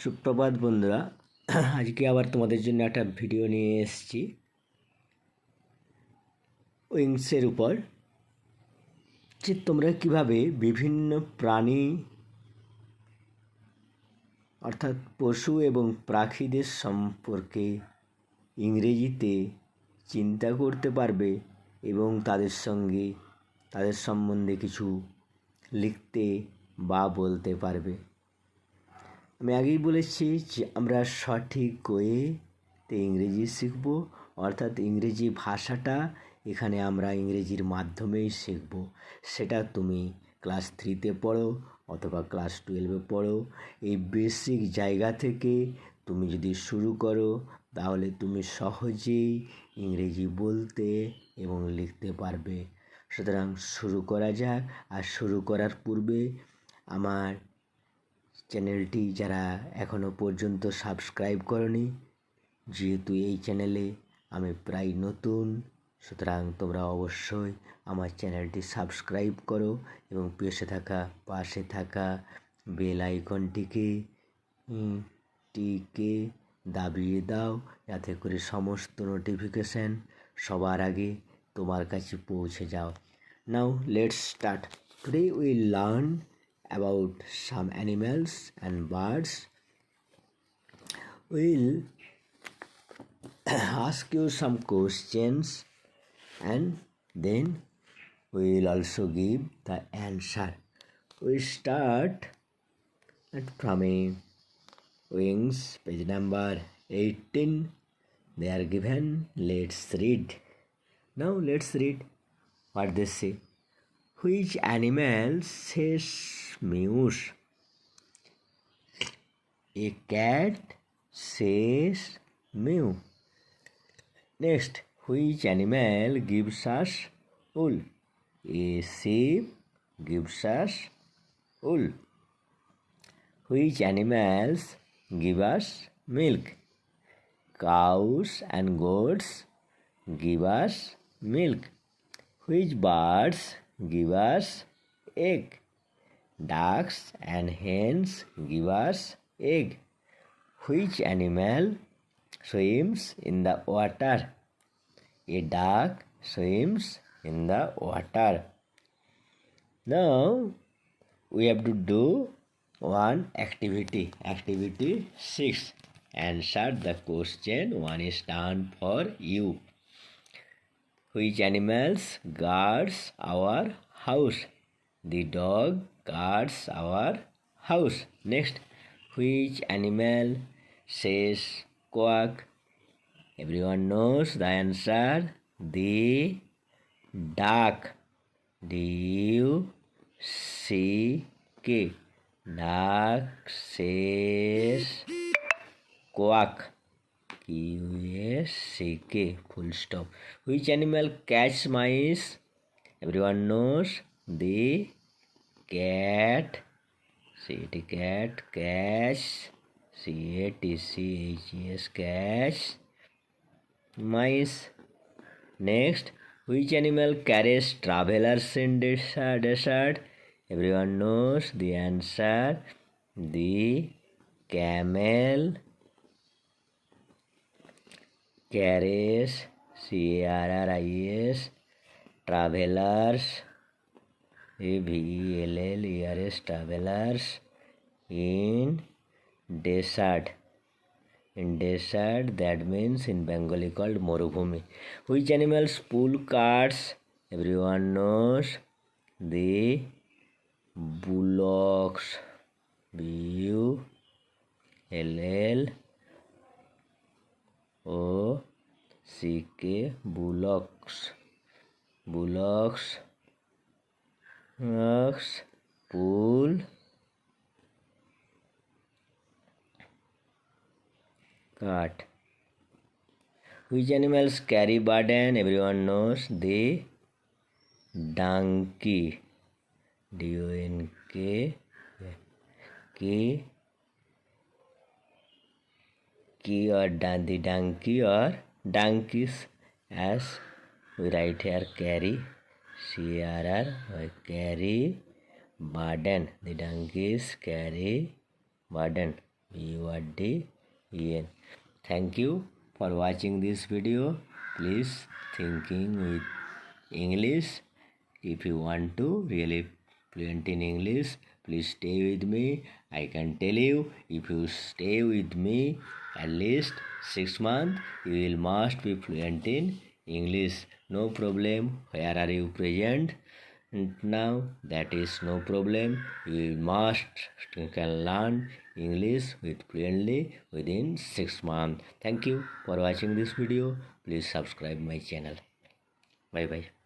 সুপ্রভাত বন্ধুরা, আজকে আবার তোমাদের জন্য একটা ভিডিও নিয়ে এসেছি উইংসের উপর, যে তোমরা কিভাবে বিভিন্ন প্রাণী অর্থাৎ পশু এবং পাখিদের সম্পর্কে ইংরেজিতে চিন্তা করতে পারবে এবং তাদের সম্বন্ধে কিছু লিখতে বা বলতে পারবে। আমি আগেই বলেছি যে আমরা সঠিক ওয়েতে ইংরেজি শিখব, অর্থাৎ ইংরেজি ভাষাটা এখানে আমরা ইংরেজির মাধ্যমেই শিখব। সেটা তুমি ক্লাস 3তে পড়ো অথবা ক্লাস 12এ পড়ো, এই বেসিক জায়গা থেকে তুমি যদি শুরু করো তাহলে তুমি সহজেই ইংরেজি বলতে এবং লিখতে পারবে। সুতরাং শুরু করা যাক। আর শুরু করার পূর্বে আমার চ্যানেলটি যারা এখনও পর্যন্ত সাবস্ক্রাইব করনি, যেহেতু এই চ্যানেলে আমি প্রায় নতুন, সুতরাং তোমরা অবশ্যই আমার চ্যানেলটি সাবস্ক্রাইব করো এবং পাশে থাকা বেল আইকনটিকে দাবিয়ে দাও, যাতে করে সমস্ত নোটিফিকেশান সবার আগে তোমার কাছে পৌঁছে যাও। Now let's start. Today we learn about some animals and birds. We'll ask you some questions and then we'll also give the answer. We start from a wings, page number 18. They are given. Let's read. Now let's read what they say. Which animal says meows? A cat says meow. Next, which animal gives us wool? A sheep gives us wool. Which animals give us milk? Cows and goats give us milk. Which birds give us egg? Ducks and hens give us egg. Which animal swims in the water? A duck swims in the water. Now we have to do one activity. Activity 6. Answer the question. One is done for you. Which animals guards our house? The dog guards our house. Next, which animal says quack? Everyone knows the answer. The duck. D-U-C-K. Duck says quack. Q-A-C-K. Full stop. Which animal catch mice? Everyone knows. The cat. C-A-T cat. Catch. C-A-T-C-H-E-S. Catch mice. Next, which animal carries travelers in desert? Everyone knows the answer. The camel carries C-A-R-R-I-S travelers, A-V-E-L-L-E-R-S travelers in desert. In desert, that means in Bengali called Morubhumi. Which animals pull carts? Everyone knows. The bullocks. B-U-L-L-O-C-K. Bullocks. Bullocks pull cart. Which animals carry burden? Everyone knows. The donkey. D-O-N-K. Key or the donkey or donkeys, as we write here, carry. C-R-R, carry burden. The donkeys carry burden. BIRDEN. Thank you for watching this video. Please thinking with English. If you want to really fluent in English, please stay with me. I can tell you, if you stay with me at least 6 months, you will must be fluent in English. No problem. Where are you present? Now that is no problem. You can learn English with fluently within 6 months. Thank you for watching this video. Please subscribe my channel. Bye bye.